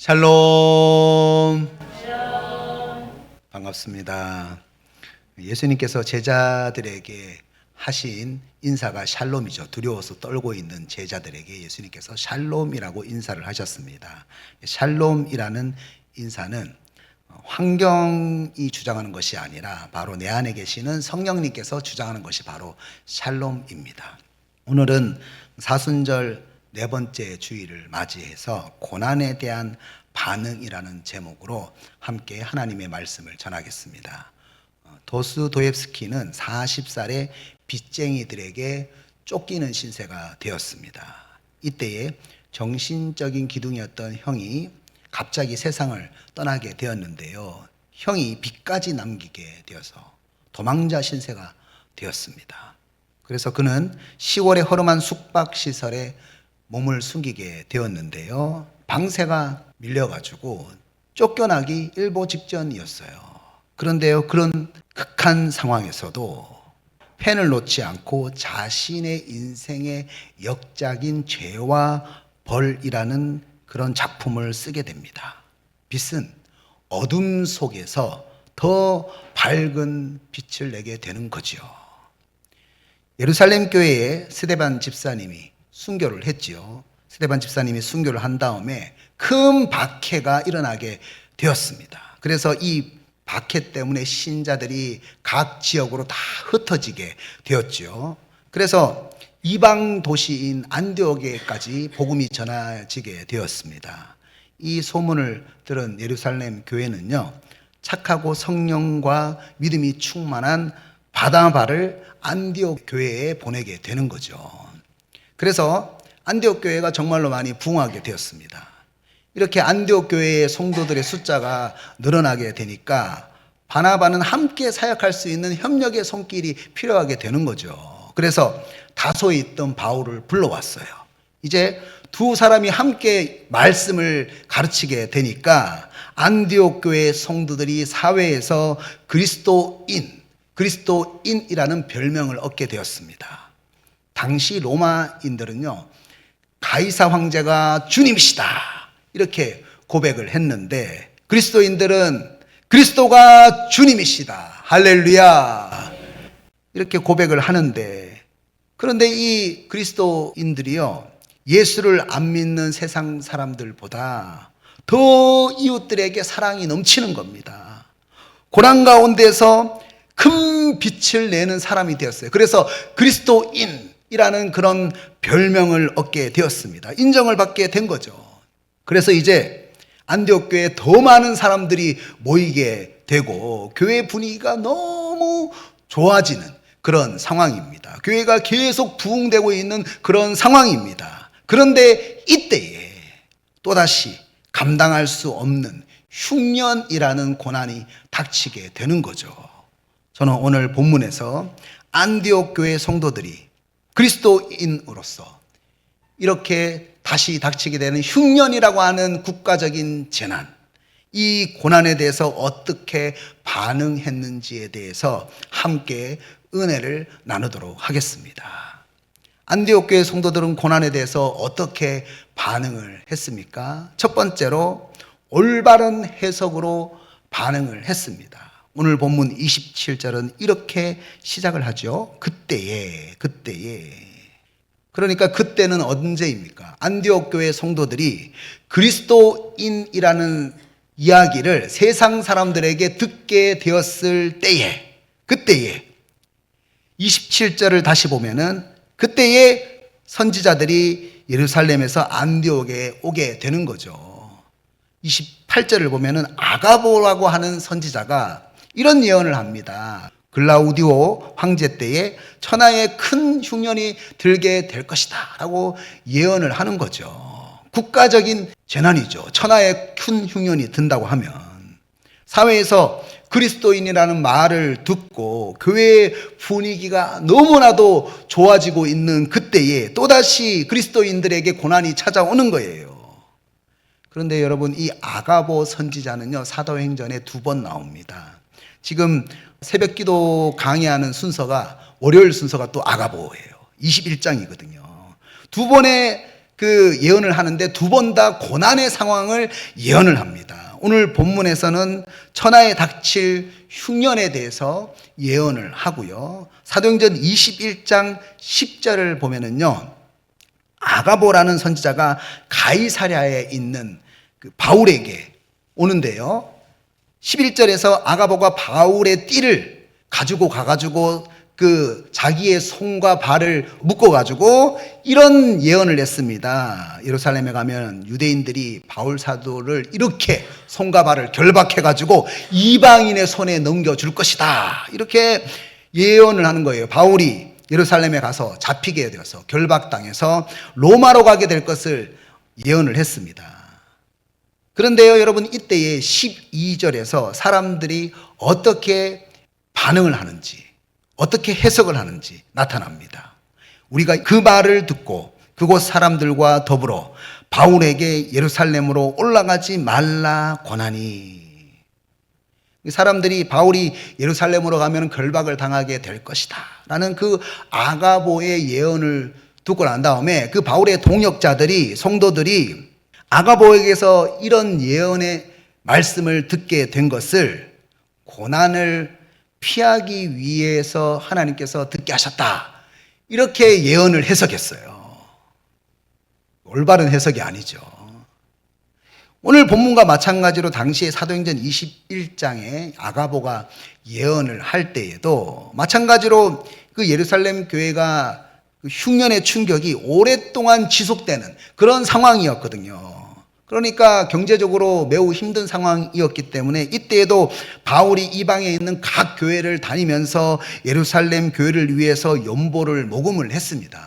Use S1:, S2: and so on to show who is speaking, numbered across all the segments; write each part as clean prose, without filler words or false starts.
S1: 샬롬. 반갑습니다. 예수님께서 제자들에게 하신 인사가 샬롬이죠. 두려워서 떨고 있는 제자들에게 예수님께서 샬롬이라고 인사를 하셨습니다. 샬롬이라는 인사는 환경이 주장하는 것이 아니라 바로 내 안에 계시는 성령님께서 주장하는 것이 바로 샬롬입니다. 오늘은 사순절 네 번째 주일을 맞이해서 고난에 대한 반응이라는 제목으로 함께 하나님의 말씀을 전하겠습니다. 도스토옙스키는 40살의 빚쟁이들에게 쫓기는 신세가 되었습니다. 이때에 정신적인 기둥이었던 형이 갑자기 세상을 떠나게 되었는데요. 형이 빚까지 남기게 되어서 도망자 신세가 되었습니다. 그래서 그는 시골의 허름한 숙박시설에 몸을 숨기게 되었는데요. 방세가 밀려가지고 쫓겨나기 일보 직전이었어요. 그런데요, 그런 극한 상황에서도 펜을 놓지 않고 자신의 인생의 역작인 죄와 벌이라는 그런 작품을 쓰게 됩니다. 빛은 어둠 속에서 더 밝은 빛을 내게 되는 거죠. 예루살렘 교회에 스데반 집사님이 순교를 했지요. 스데반 집사님이 순교를 한 다음에 큰 박해가 일어나게 되었습니다. 그래서 이 박해 때문에 신자들이 각 지역으로 다 흩어지게 되었죠. 그래서 이방 도시인 안디옥에까지 복음이 전해지게 되었습니다. 이 소문을 들은 예루살렘 교회는요, 착하고 성령과 믿음이 충만한 바나바를 안디옥 교회에 보내게 되는 거죠. 그래서 안디옥 교회가 정말로 많이 부흥하게 되었습니다. 이렇게 안디옥 교회의 성도들의 숫자가 늘어나게 되니까 바나바는 함께 사역할 수 있는 협력의 손길이 필요하게 되는 거죠. 그래서 다소에 있던 바울을 불러왔어요. 이제 두 사람이 함께 말씀을 가르치게 되니까 안디옥 교회 성도들이 사회에서 그리스도인이라는 별명을 얻게 되었습니다. 당시 로마인들은요, 가이사 황제가 주님이시다 이렇게 고백을 했는데, 그리스도인들은 그리스도가 주님이시다 할렐루야 이렇게 고백을 하는데, 그런데 이 그리스도인들이요, 예수를 안 믿는 세상 사람들보다 더 이웃들에게 사랑이 넘치는 겁니다. 고난 가운데서 큰 빛을 내는 사람이 되었어요. 그래서 그리스도인이라는 그런 별명을 얻게 되었습니다. 인정을 받게 된 거죠. 그래서 이제 안디옥 교회에 더 많은 사람들이 모이게 되고 교회 분위기가 너무 좋아지는 그런 상황입니다. 교회가 계속 부흥되고 있는 그런 상황입니다. 그런데 이때에 또다시 감당할 수 없는 흉년이라는 고난이 닥치게 되는 거죠. 저는 오늘 본문에서 안디옥 교회 성도들이 그리스도인으로서 이렇게 다시 닥치게 되는 흉년이라고 하는 국가적인 재난, 이 고난에 대해서 어떻게 반응했는지에 대해서 함께 은혜를 나누도록 하겠습니다. 안디옥 교회 성도들은 고난에 대해서 어떻게 반응을 했습니까? 첫 번째로 올바른 해석으로 반응을 했습니다. 오늘 본문 27절은 이렇게 시작을 하죠. 그때에. 그러니까 그때는 언제입니까? 안디옥 교회 성도들이 그리스도인이라는 이야기를 세상 사람들에게 듣게 되었을 때에, 그때에 27절을 다시 보면은 그때에 선지자들이 예루살렘에서 안디옥에 오게 되는 거죠. 28절을 보면은 아가보라고 하는 선지자가 이런 예언을 합니다. 글라우디오 황제 때에 천하에 큰 흉년이 들게 될 것이다 라고 예언을 하는 거죠. 국가적인 재난이죠. 천하에 큰 흉년이 든다고 하면 사회에서 그리스도인이라는 말을 듣고 교회의 분위기가 너무나도 좋아지고 있는 그때에 또다시 그리스도인들에게 고난이 찾아오는 거예요. 그런데 여러분, 이 아가보 선지자는요, 사도행전에 2번 나옵니다. 지금 새벽기도 강의하는 순서가 월요일 순서가 또 아가보예요. 21장이거든요. 2번의 그 예언을 하는데 두 번 다 고난의 상황을 예언을 합니다. 오늘 본문에서는 천하에 닥칠 흉년에 대해서 예언을 하고요. 사도행전 21장 10절을 보면은요, 아가보라는 선지자가 가이사랴에 있는 그 바울에게 오는데요, 11절에서 아가보가 바울의 띠를 가지고 가가지고 그 자기의 손과 발을 묶어가지고 이런 예언을 했습니다. 예루살렘에 가면 유대인들이 바울 사도를 이렇게 손과 발을 결박해가지고 이방인의 손에 넘겨줄 것이다, 이렇게 예언을 하는 거예요. 바울이 예루살렘에 가서 잡히게 되어서 결박당해서 로마로 가게 될 것을 예언을 했습니다. 그런데요, 여러분, 이때의 12절에서 사람들이 어떻게 반응을 하는지, 어떻게 해석을 하는지 나타납니다. 우리가 그 말을 듣고 그곳 사람들과 더불어 바울에게 예루살렘으로 올라가지 말라 권하니, 사람들이 바울이 예루살렘으로 가면 결박을 당하게 될 것이다 라는 그 아가보의 예언을 듣고 난 다음에 그 바울의 동역자들이, 성도들이 아가보에게서 이런 예언의 말씀을 듣게 된 것을 고난을 피하기 위해서 하나님께서 듣게 하셨다, 이렇게 예언을 해석했어요. 올바른 해석이 아니죠. 오늘 본문과 마찬가지로 당시에 사도행전 21장에 아가보가 예언을 할 때에도 마찬가지로 그 예루살렘 교회가 그 흉년의 충격이 오랫동안 지속되는 그런 상황이었거든요. 그러니까 경제적으로 매우 힘든 상황이었기 때문에 이때에도 바울이 이방에 있는 각 교회를 다니면서 예루살렘 교회를 위해서 연보를 모금을 했습니다.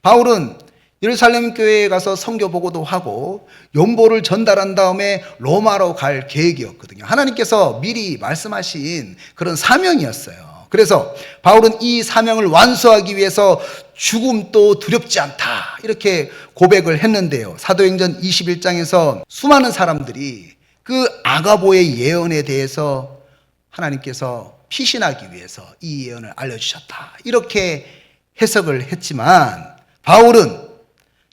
S1: 바울은 예루살렘 교회에 가서 선교 보고도 하고 연보를 전달한 다음에 로마로 갈 계획이었거든요. 하나님께서 미리 말씀하신 그런 사명이었어요. 그래서 바울은 이 사명을 완수하기 위해서 죽음도 두렵지 않다, 이렇게 고백을 했는데요. 사도행전 21장에서 수많은 사람들이 그 아가보의 예언에 대해서 하나님께서 피신하기 위해서 이 예언을 알려주셨다, 이렇게 해석을 했지만 바울은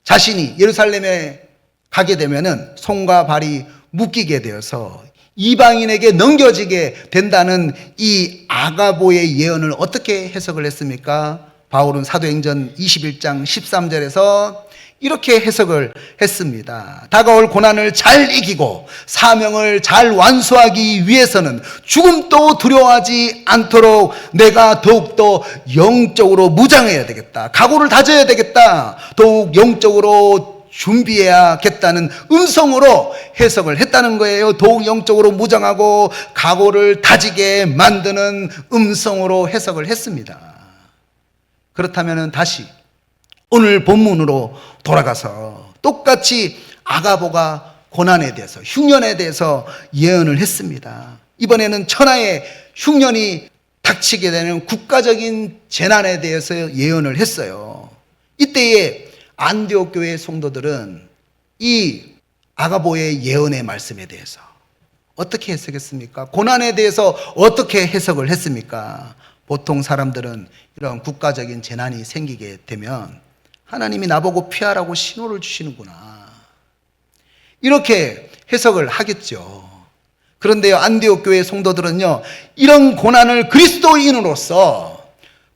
S1: 자신이 예루살렘에 가게 되면은 손과 발이 묶이게 되어서 이방인에게 넘겨지게 된다는 이 아가보의 예언을 어떻게 해석을 했습니까? 바울은 사도행전 21장 13절에서 이렇게 해석을 했습니다. 다가올 고난을 잘 이기고 사명을 잘 완수하기 위해서는 죽음도 두려워하지 않도록 내가 더욱더 영적으로 무장해야 되겠다, 각오를 다져야 되겠다, 더욱 영적으로 준비해야겠다는 음성으로 해석을 했다는 거예요. 더욱 영적으로 무장하고 각오를 다지게 만드는 음성으로 해석을 했습니다. 그렇다면 다시 오늘 본문으로 돌아가서 똑같이 아가보가 고난에 대해서, 흉년에 대해서 예언을 했습니다. 이번에는 천하의 흉년이 닥치게 되는 국가적인 재난에 대해서 예언을 했어요. 이때에 안디옥 교회 성도들은 이 아가보의 예언의 말씀에 대해서 어떻게 해석했습니까? 고난에 대해서 어떻게 해석을 했습니까? 보통 사람들은 이런 국가적인 재난이 생기게 되면 하나님이 나보고 피하라고 신호를 주시는구나, 이렇게 해석을 하겠죠. 그런데요, 안디옥 교회 성도들은요, 이런 고난을 그리스도인으로서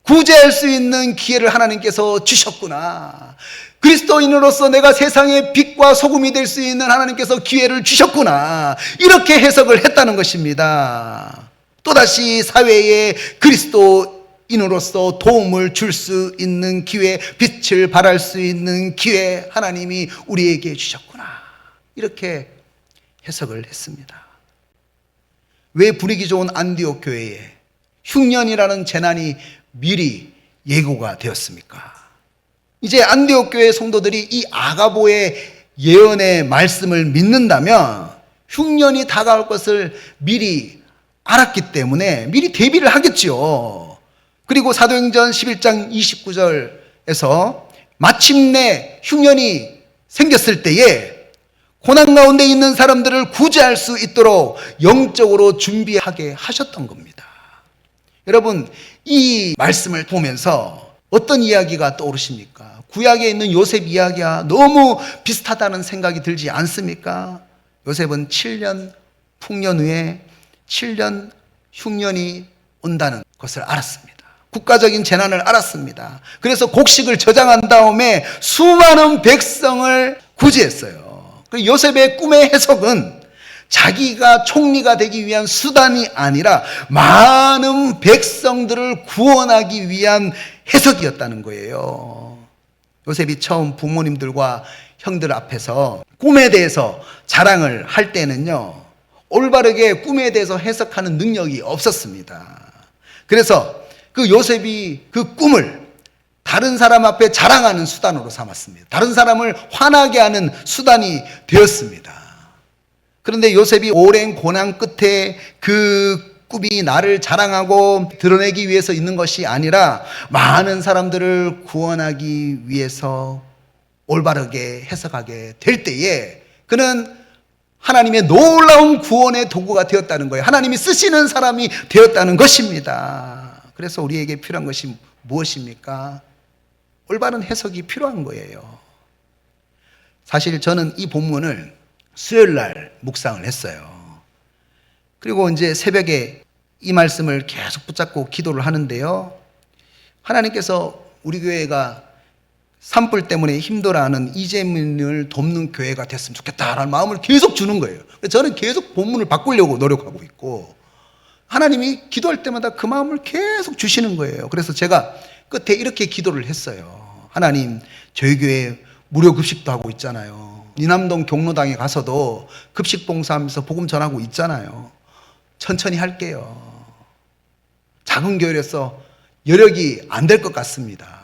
S1: 구제할 수 있는 기회를 하나님께서 주셨구나, 그리스도인으로서 내가 세상의 빛과 소금이 될 수 있는 하나님께서 기회를 주셨구나, 이렇게 해석을 했다는 것입니다. 또다시 사회에 그리스도인으로서 도움을 줄 수 있는 기회, 빛을 발할 수 있는 기회 하나님이 우리에게 주셨구나, 이렇게 해석을 했습니다. 왜 분위기 좋은 안디옥 교회에 흉년이라는 재난이 미리 예고가 되었습니까? 이제 안디옥 교회 성도들이 이 아가보의 예언의 말씀을 믿는다면 흉년이 다가올 것을 미리 알았기 때문에 미리 대비를 하겠죠. 그리고 사도행전 11장 29절에서 마침내 흉년이 생겼을 때에 고난 가운데 있는 사람들을 구제할 수 있도록 영적으로 준비하게 하셨던 겁니다. 여러분, 이 말씀을 보면서 어떤 이야기가 떠오르십니까? 구약에 있는 요셉 이야기와 너무 비슷하다는 생각이 들지 않습니까? 요셉은 7년 풍년 후에 7년 흉년이 온다는 것을 알았습니다. 국가적인 재난을 알았습니다. 그래서 곡식을 저장한 다음에 수많은 백성을 구제했어요. 요셉의 꿈의 해석은 자기가 총리가 되기 위한 수단이 아니라 많은 백성들을 구원하기 위한 해석이었다는 거예요. 요셉이 처음 부모님들과 형들 앞에서 꿈에 대해서 자랑을 할 때는요, 올바르게 꿈에 대해서 해석하는 능력이 없었습니다. 그래서 그 요셉이 그 꿈을 다른 사람 앞에 자랑하는 수단으로 삼았습니다. 다른 사람을 화나게 하는 수단이 되었습니다. 그런데 요셉이 오랜 고난 끝에 그 꿈이 나를 자랑하고 드러내기 위해서 있는 것이 아니라 많은 사람들을 구원하기 위해서 올바르게 해석하게 될 때에 그는 하나님의 놀라운 구원의 도구가 되었다는 거예요. 하나님이 쓰시는 사람이 되었다는 것입니다. 그래서 우리에게 필요한 것이 무엇입니까? 올바른 해석이 필요한 거예요. 사실 저는 이 본문을 수요일 날 묵상을 했어요. 그리고 이제 새벽에 이 말씀을 계속 붙잡고 기도를 하는데요. 하나님께서 우리 교회가 산불 때문에 힘들어하는 이재민을 돕는 교회가 됐으면 좋겠다라는 마음을 계속 주는 거예요. 저는 계속 본문을 바꾸려고 노력하고 있고 하나님이 기도할 때마다 그 마음을 계속 주시는 거예요. 그래서 제가 끝에 이렇게 기도를 했어요. 하나님, 저희 교회 무료 급식도 하고 있잖아요. 이남동 경로당에 가서도 급식 봉사하면서 복음 전하고 있잖아요. 천천히 할게요. 작은 교회라서 여력이 안 될 것 같습니다.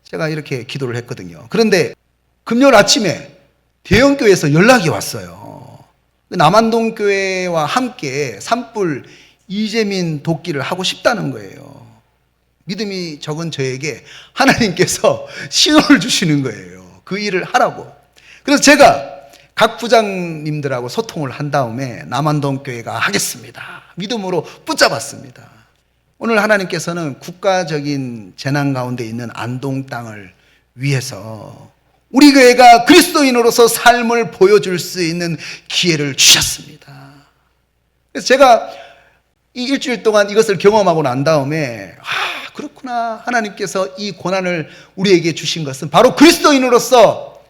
S1: 제가 이렇게 기도를 했거든요. 그런데 금요일 아침에 대형교회에서 연락이 왔어요. 남한동 교회와 함께 산불 이재민 돕기를 하고 싶다는 거예요. 믿음이 적은 저에게 하나님께서 신호를 주시는 거예요. 그 일을 하라고. 그래서 제가 각 부장님들하고 소통을 한 다음에 남한동 교회가 하겠습니다. 믿음으로 붙잡았습니다. 오늘 하나님께서는 국가적인 재난 가운데 있는 안동 땅을 위해서 우리 교회가 그리스도인으로서 삶을 보여줄 수 있는 기회를 주셨습니다. 그래서 제가 이 일주일 동안 이것을 경험하고 난 다음에 그렇구나. 하나님께서 이 고난을 우리에게 주신 것은 바로 그리스도인으로서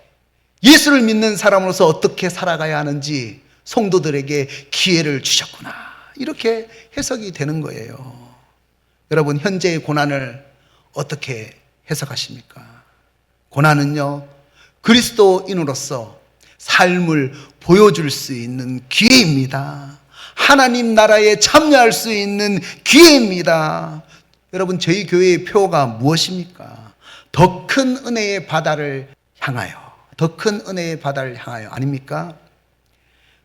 S1: 예수를 믿는 사람으로서 어떻게 살아가야 하는지 성도들에게 기회를 주셨구나. 이렇게 해석이 되는 거예요. 여러분, 현재의 고난을 어떻게 해석하십니까? 고난은요, 그리스도인으로서 삶을 보여줄 수 있는 기회입니다. 하나님 나라에 참여할 수 있는 기회입니다. 여러분, 저희 교회의 표가 무엇입니까? 더 큰 은혜의 바다를 향하여, 더 큰 은혜의 바다를 향하여 아닙니까?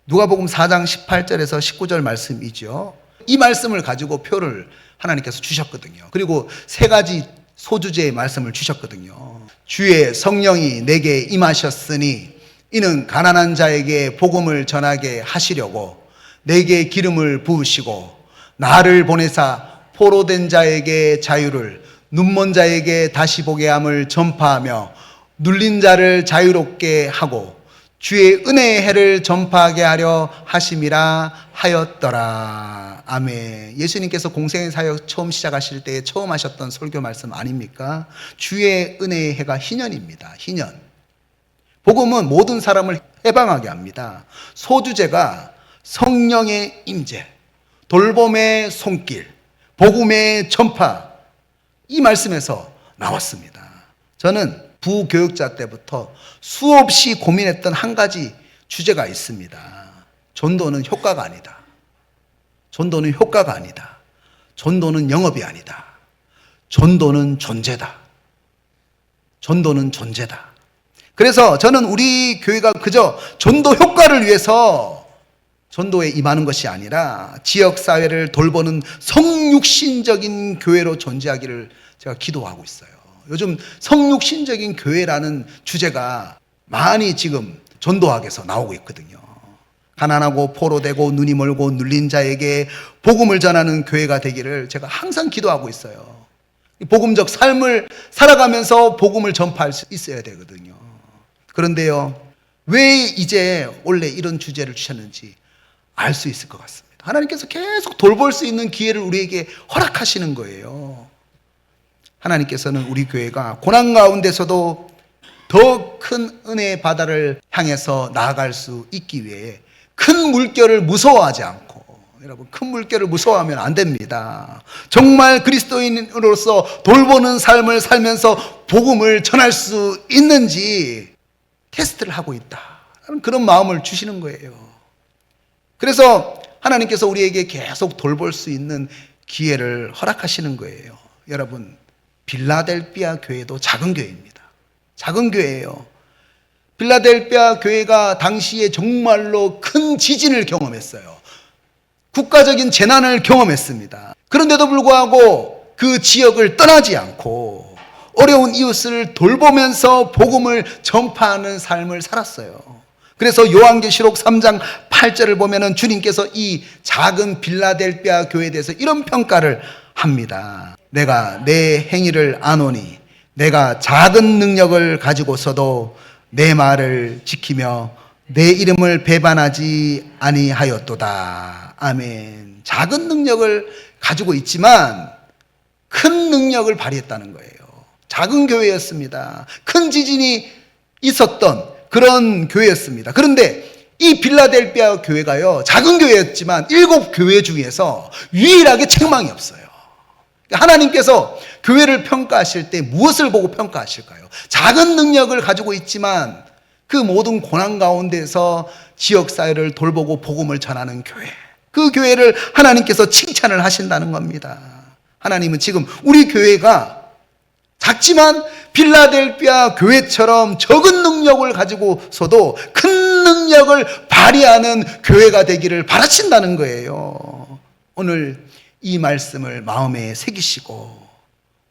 S1: 누가복음 4장 18절에서 19절 말씀이죠. 이 말씀을 가지고 표를 하나님께서 주셨거든요. 그리고 세 가지 소주제의 말씀을 주셨거든요. 주의 성령이 내게 임하셨으니 이는 가난한 자에게 복음을 전하게 하시려고 내게 기름을 부으시고 나를 보내사 포로된 자에게 자유를, 눈먼 자에게 다시 보게 함을 전파하며 눌린 자를 자유롭게 하고 주의 은혜의 해를 전파하게 하려 하심이라 하였더라. 아멘. 예수님께서 공생의 사역 처음 시작하실 때 처음 하셨던 설교 말씀 아닙니까? 주의 은혜의 해가 희년입니다. 희년. 복음은 모든 사람을 해방하게 합니다. 소주제가 성령의 임재, 돌봄의 손길, 복음의 전파, 이 말씀에서 나왔습니다. 저는 부교육자 때부터 수없이 고민했던 한 가지 주제가 있습니다. 전도는 효과가 아니다. 전도는 효과가 아니다. 전도는 영업이 아니다. 전도는 존재다. 전도는 존재다. 그래서 저는 우리 교회가 그저 전도 효과를 위해서 전도에 임하는 것이 아니라 지역사회를 돌보는 성육신적인 교회로 존재하기를 제가 기도하고 있어요. 요즘 성육신적인 교회라는 주제가 많이 지금 전도학에서 나오고 있거든요. 가난하고 포로되고 눈이 멀고 눌린 자에게 복음을 전하는 교회가 되기를 제가 항상 기도하고 있어요. 복음적 삶을 살아가면서 복음을 전파할 수 있어야 되거든요. 그런데요, 왜 이제 원래 이런 주제를 주셨는지 알 수 있을 것 같습니다. 하나님께서 계속 돌볼 수 있는 기회를 우리에게 허락하시는 거예요. 하나님께서는 우리 교회가 고난 가운데서도 더 큰 은혜의 바다를 향해서 나아갈 수 있기 위해 큰 물결을 무서워하지 않고, 여러분, 큰 물결을 무서워하면 안 됩니다. 정말 그리스도인으로서 돌보는 삶을 살면서 복음을 전할 수 있는지 테스트를 하고 있다, 그런 마음을 주시는 거예요. 그래서 하나님께서 우리에게 계속 돌볼 수 있는 기회를 허락하시는 거예요. 여러분, 빌라델비아 교회도 작은 교회입니다. 작은 교회예요. 빌라델비아 교회가 당시에 정말로 큰 지진을 경험했어요. 국가적인 재난을 경험했습니다. 그런데도 불구하고 그 지역을 떠나지 않고 어려운 이웃을 돌보면서 복음을 전파하는 삶을 살았어요. 그래서 요한계시록 3장 8절을 보면은 주님께서 이 작은 빌라델비아 교회에 대해서 이런 평가를 합니다. 내가 내 행위를 아노니 내가 작은 능력을 가지고서도 내 말을 지키며 내 이름을 배반하지 아니하였도다. 아멘. 작은 능력을 가지고 있지만 큰 능력을 발휘했다는 거예요. 작은 교회였습니다. 큰 지진이 있었던 그런 교회였습니다. 그런데 이 빌라델비아 교회가요, 작은 교회였지만 7교회 중에서 유일하게 책망이 없어요. 하나님께서 교회를 평가하실 때 무엇을 보고 평가하실까요? 작은 능력을 가지고 있지만 그 모든 고난 가운데서 지역사회를 돌보고 복음을 전하는 교회, 그 교회를 하나님께서 칭찬을 하신다는 겁니다. 하나님은 지금 우리 교회가 작지만 빌라델비아 교회처럼 적은 능력을 가지고서도 큰 능력을 발휘하는 교회가 되기를 바라신다는 거예요. 오늘 이 말씀을 마음에 새기시고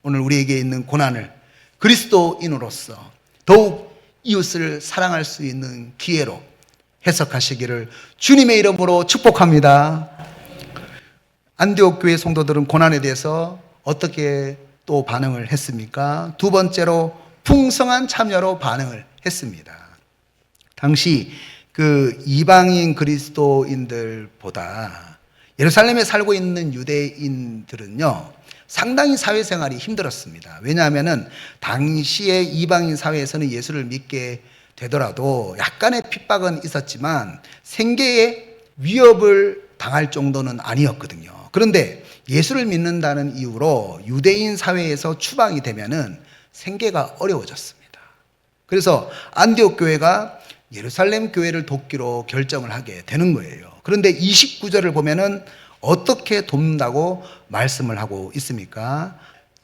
S1: 오늘 우리에게 있는 고난을 그리스도인으로서 더욱 이웃을 사랑할 수 있는 기회로 해석하시기를 주님의 이름으로 축복합니다. 안디옥 교회 성도들은 고난에 대해서 어떻게 또 반응을 했습니까? 두 번째로 풍성한 참여로 반응을 했습니다. 당시 그 이방인 그리스도인들보다 예루살렘에 살고 있는 유대인들은요, 상당히 사회생활이 힘들었습니다. 왜냐하면 당시에 이방인 사회에서는 예수를 믿게 되더라도 약간의 핍박은 있었지만 생계에 위협을 당할 정도는 아니었거든요. 그런데 예수를 믿는다는 이유로 유대인 사회에서 추방이 되면은 생계가 어려워졌습니다. 그래서 안디옥 교회가 예루살렘 교회를 돕기로 결정을 하게 되는 거예요. 그런데 29절을 보면은 어떻게 돕는다고 말씀을 하고 있습니까?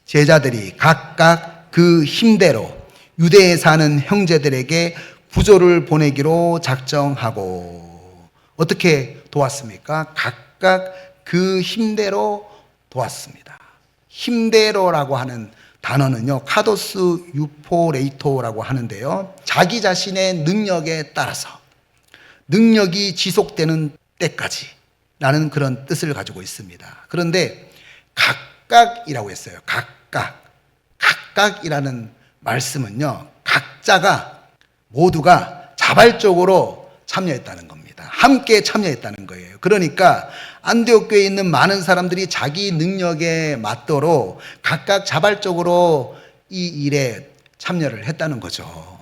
S1: 제자들이 각각 그 힘대로 유대에 사는 형제들에게 부조를 보내기로 작정하고 어떻게 도왔습니까? 각각 그 힘대로 도왔습니다. 힘대로라고 하는 단어는요, 카도스 유포레이토라고 하는데요, 자기 자신의 능력에 따라서 능력이 지속되는 때까지 라는 그런 뜻을 가지고 있습니다. 그런데 각각이라고 했어요. 각각이라는 말씀은요, 각자가 모두가 자발적으로 참여했다는 겁니다. 함께 참여했다는 거예요. 그러니까 안디옥 교회에 있는 많은 사람들이 자기 능력에 맞도록 각각 자발적으로 이 일에 참여를 했다는 거죠.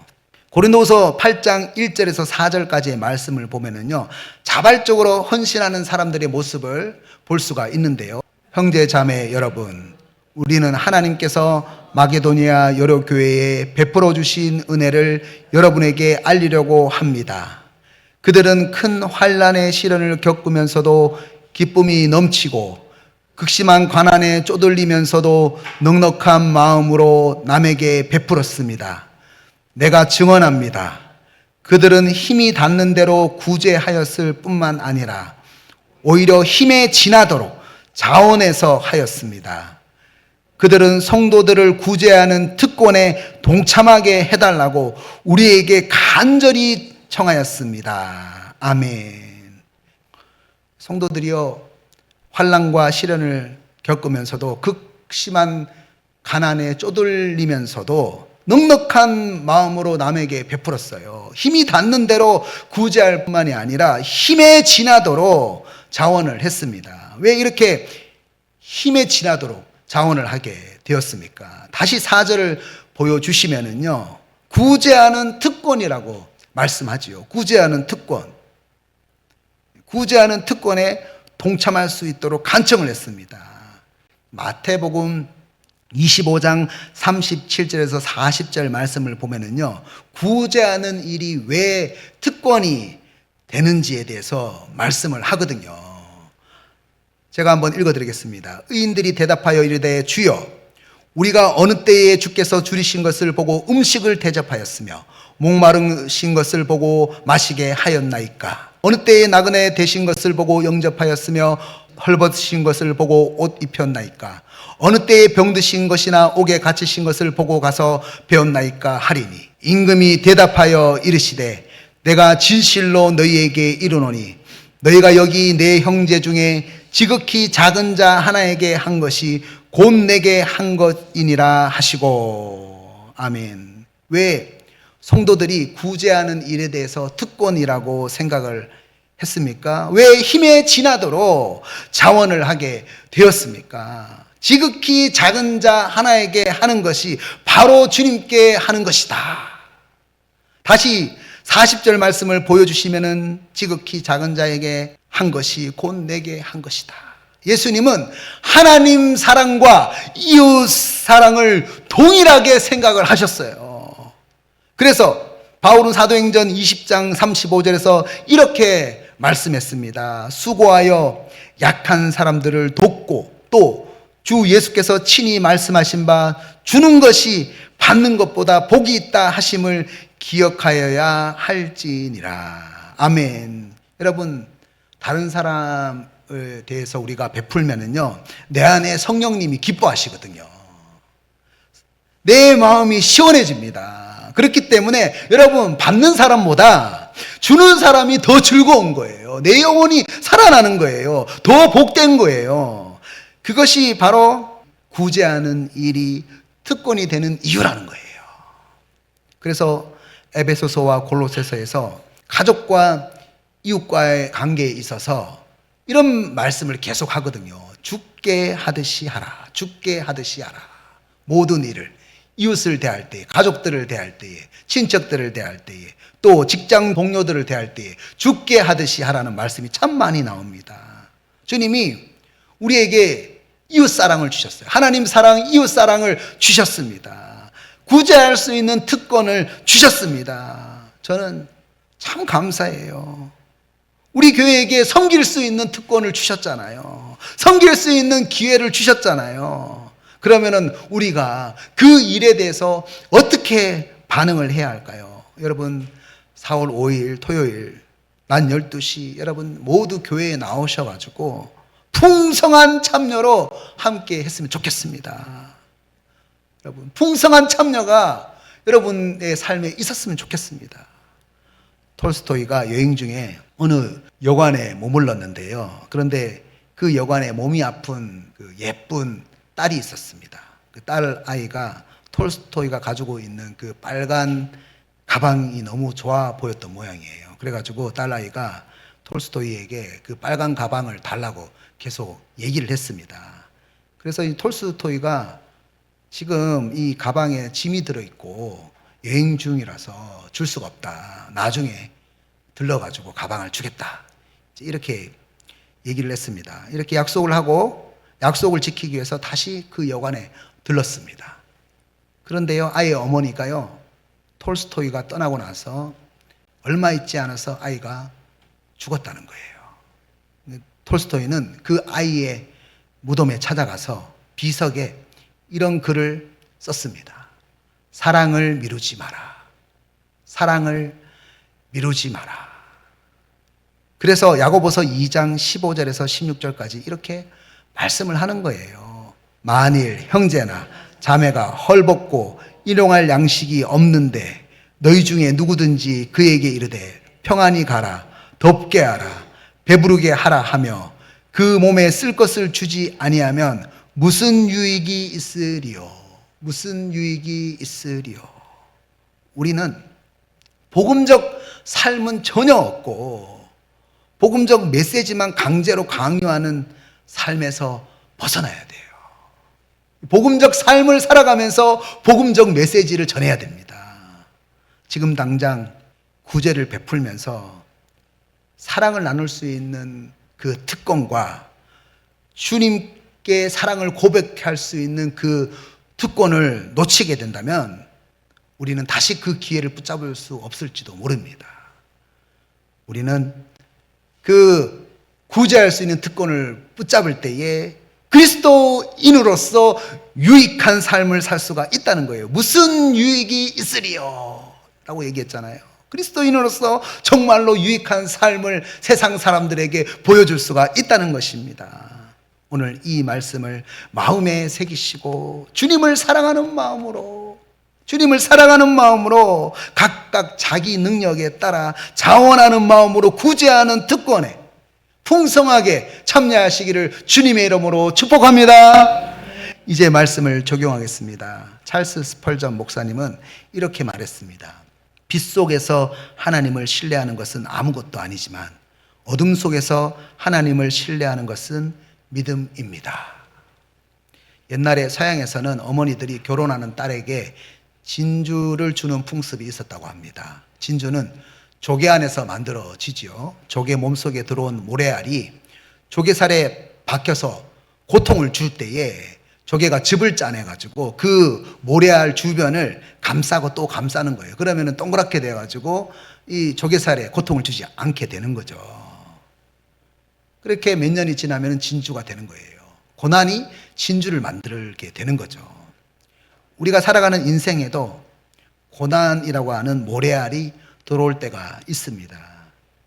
S1: 고린도후서 8장 1절에서 4절까지의 말씀을 보면은요, 자발적으로 헌신하는 사람들의 모습을 볼 수가 있는데요. 형제 자매 여러분, 우리는 하나님께서 마게도니아 여러 교회에 베풀어 주신 은혜를 여러분에게 알리려고 합니다. 그들은 큰 환난의 시련을 겪으면서도 기쁨이 넘치고 극심한 가난에 쪼들리면서도 넉넉한 마음으로 남에게 베풀었습니다. 내가 증언합니다. 그들은 힘이 닿는 대로 구제하였을 뿐만 아니라 오히려 힘에 지나도록 자원해서 하였습니다. 그들은 성도들을 구제하는 특권에 동참하게 해달라고 우리에게 간절히 청하였습니다. 아멘. 성도들이요, 환난과 시련을 겪으면서도 극심한 가난에 쪼들리면서도 넉넉한 마음으로 남에게 베풀었어요. 힘이 닿는 대로 구제할 뿐만이 아니라 힘에 지나도록 자원을 했습니다. 왜 이렇게 힘에 지나도록 자원을 하게 되었습니까? 다시 4절을 보여주시면은요, 구제하는 특권이라고 말씀하지요. 구제하는 특권. 구제하는 특권에 동참할 수 있도록 간청을 했습니다. 마태복음 25장 37절에서 40절 말씀을 보면은요, 구제하는 일이 왜 특권이 되는지에 대해서 말씀을 하거든요. 제가 한번 읽어드리겠습니다. 의인들이 대답하여 이르되 주여, 우리가 어느 때에 주께서 줄이신 것을 보고 음식을 대접하였으며 목마르신 것을 보고 마시게 하였나이까? 어느 때에 나그네 되신 것을 보고 영접하였으며 헐벗으신 것을 보고 옷 입혔나이까? 어느 때에 병드신 것이나 옥에 갇히신 것을 보고 가서 배웠나이까 하리니, 임금이 대답하여 이르시되 내가 진실로 너희에게 이르노니 너희가 여기 내 형제 중에 지극히 작은 자 하나에게 한 것이 곧 내게 한 것이니라 하시고. 아멘. 왜 성도들이 구제하는 일에 대해서 특권이라고 생각을 했습니까? 왜 힘에 지나도록 자원을 하게 되었습니까? 지극히 작은 자 하나에게 하는 것이 바로 주님께 하는 것이다. 다시 40절 말씀을 보여주시면은 지극히 작은 자에게 한 것이 곧 내게 한 것이다. 예수님은 하나님 사랑과 이웃 사랑을 동일하게 생각을 하셨어요. 그래서 바울은 사도행전 20장 35절에서 이렇게 말씀했습니다. 수고하여 약한 사람들을 돕고 또 주 예수께서 친히 말씀하신 바 주는 것이 받는 것보다 복이 있다 하심을 기억하여야 할지니라. 아멘. 여러분, 다른 사람에 대해서 우리가 베풀면은요, 내 안에 성령님이 기뻐하시거든요. 내 마음이 시원해집니다. 그렇기 때문에 여러분, 받는 사람보다 주는 사람이 더 즐거운 거예요. 내 영혼이 살아나는 거예요. 더 복된 거예요. 그것이 바로 구제하는 일이 특권이 되는 이유라는 거예요. 그래서 에베소서와 골로새서에서 가족과 이웃과의 관계에 있어서 이런 말씀을 계속 하거든요. 죽게 하듯이 하라. 죽게 하듯이 하라. 모든 일을, 이웃을 대할 때에, 가족들을 대할 때에, 친척들을 대할 때에, 또 직장 동료들을 대할 때에 죽게 하듯이 하라는 말씀이 참 많이 나옵니다. 주님이 우리에게 이웃 사랑을 주셨어요. 하나님 사랑, 이웃 사랑을 주셨습니다. 구제할 수 있는 특권을 주셨습니다. 저는 참 감사해요. 우리 교회에게 섬길 수 있는 특권을 주셨잖아요. 섬길 수 있는 기회를 주셨잖아요. 그러면은 우리가 그 일에 대해서 어떻게 반응을 해야 할까요? 여러분, 4월 5일 토요일 낮 12시 여러분 모두 교회에 나오셔가지고 풍성한 참여로 함께 했으면 좋겠습니다. 여러분, 풍성한 참여가 여러분의 삶에 있었으면 좋겠습니다. 톨스토이가 여행 중에 어느 여관에 머물렀는데요. 그런데 그 여관에 몸이 아픈 그 예쁜 딸이 있었습니다. 그 딸 아이가 톨스토이가 가지고 있는 그 빨간 가방이 너무 좋아 보였던 모양이에요. 그래가지고 딸 아이가 톨스토이에게 그 빨간 가방을 달라고 계속 얘기를 했습니다. 그래서 이 톨스토이가 지금 이 가방에 짐이 들어있고 여행 중이라서 줄 수가 없다. 나중에 들러가지고 가방을 주겠다. 이렇게 얘기를 했습니다. 이렇게 약속을 하고 약속을 지키기 위해서 다시 그 여관에 들렀습니다. 그런데요, 아이의 어머니가요, 톨스토이가 떠나고 나서 얼마 있지 않아서 아이가 죽었다는 거예요. 톨스토이는 그 아이의 무덤에 찾아가서 비석에 이런 글을 썼습니다. 사랑을 미루지 마라. 사랑을 미루지 마라. 그래서 야고보서 2장 15절에서 16절까지 이렇게 말씀을 하는 거예요. 만일 형제나 자매가 헐벗고 일용할 양식이 없는데 너희 중에 누구든지 그에게 이르되 평안히 가라, 덥게 하라, 배부르게 하라 하며 그 몸에 쓸 것을 주지 아니하면 무슨 유익이 있으리요. 무슨 유익이 있으리요? 우리는 복음적 삶은 전혀 없고 복음적 메시지만 강제로 강요하는 삶에서 벗어나야 돼요. 복음적 삶을 살아가면서 복음적 메시지를 전해야 됩니다. 지금 당장 구제를 베풀면서 사랑을 나눌 수 있는 그 특권과 주님께 사랑을 고백할 수 있는 그 특권을 놓치게 된다면 우리는 다시 그 기회를 붙잡을 수 없을지도 모릅니다. 우리는 그 구제할 수 있는 특권을 붙잡을 때에 그리스도인으로서 유익한 삶을 살 수가 있다는 거예요. 무슨 유익이 있으리요? 라고 얘기했잖아요. 그리스도인으로서 정말로 유익한 삶을 세상 사람들에게 보여줄 수가 있다는 것입니다. 오늘 이 말씀을 마음에 새기시고 주님을 사랑하는 마음으로 각각 자기 능력에 따라 자원하는 마음으로 구제하는 특권에 풍성하게 참여하시기를 주님의 이름으로 축복합니다. 이제 말씀을 적용하겠습니다. 찰스 스펄전 목사님은 이렇게 말했습니다. 빛 속에서 하나님을 신뢰하는 것은 아무것도 아니지만 어둠 속에서 하나님을 신뢰하는 것은 믿음입니다. 옛날에 서양에서는 어머니들이 결혼하는 딸에게 진주를 주는 풍습이 있었다고 합니다. 진주는 조개 안에서 만들어지지요. 조개 몸속에 들어온 모래알이 조개살에 박혀서 고통을 줄 때에 조개가 즙을 짜내가지고 그 모래알 주변을 감싸고 또 감싸는 거예요. 그러면 동그랗게 돼가지고 이 조개살에 고통을 주지 않게 되는 거죠. 그렇게 몇 년이 지나면 진주가 되는 거예요. 고난이 진주를 만들게 되는 거죠. 우리가 살아가는 인생에도 고난이라고 하는 모래알이 들어올 때가 있습니다.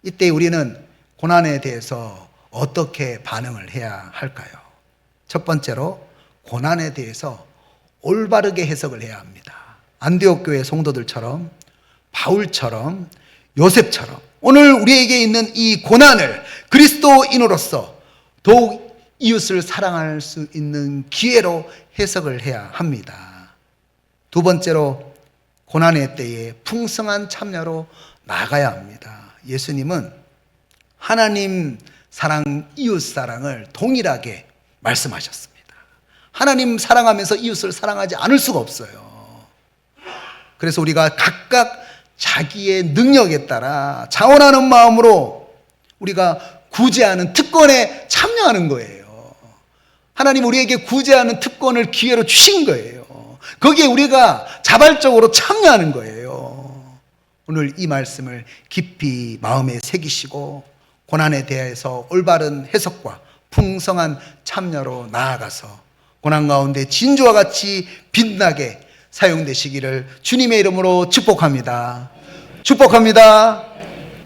S1: 이때 우리는 고난에 대해서 어떻게 반응을 해야 할까요? 첫 번째로 고난에 대해서 올바르게 해석을 해야 합니다. 안디옥 교회 성도들처럼 바울처럼 요셉처럼 오늘 우리에게 있는 이 고난을 그리스도인으로서 더욱 이웃을 사랑할 수 있는 기회로 해석을 해야 합니다. 두 번째로 고난의 때에 풍성한 참여로 나아가야 합니다. 예수님은 하나님 사랑, 이웃 사랑을 동일하게 말씀하셨습니다. 하나님 사랑하면서 이웃을 사랑하지 않을 수가 없어요. 그래서 우리가 각각 자기의 능력에 따라 자원하는 마음으로 우리가 구제하는 특권에 참여하는 거예요. 하나님 우리에게 구제하는 특권을 기회로 주신 거예요. 거기에 우리가 자발적으로 참여하는 거예요. 오늘 이 말씀을 깊이 마음에 새기시고 고난에 대해서 올바른 해석과 풍성한 참여로 나아가서 고난 가운데 진주와 같이 빛나게 사용되시기를 주님의 이름으로 축복합니다. 축복합니다.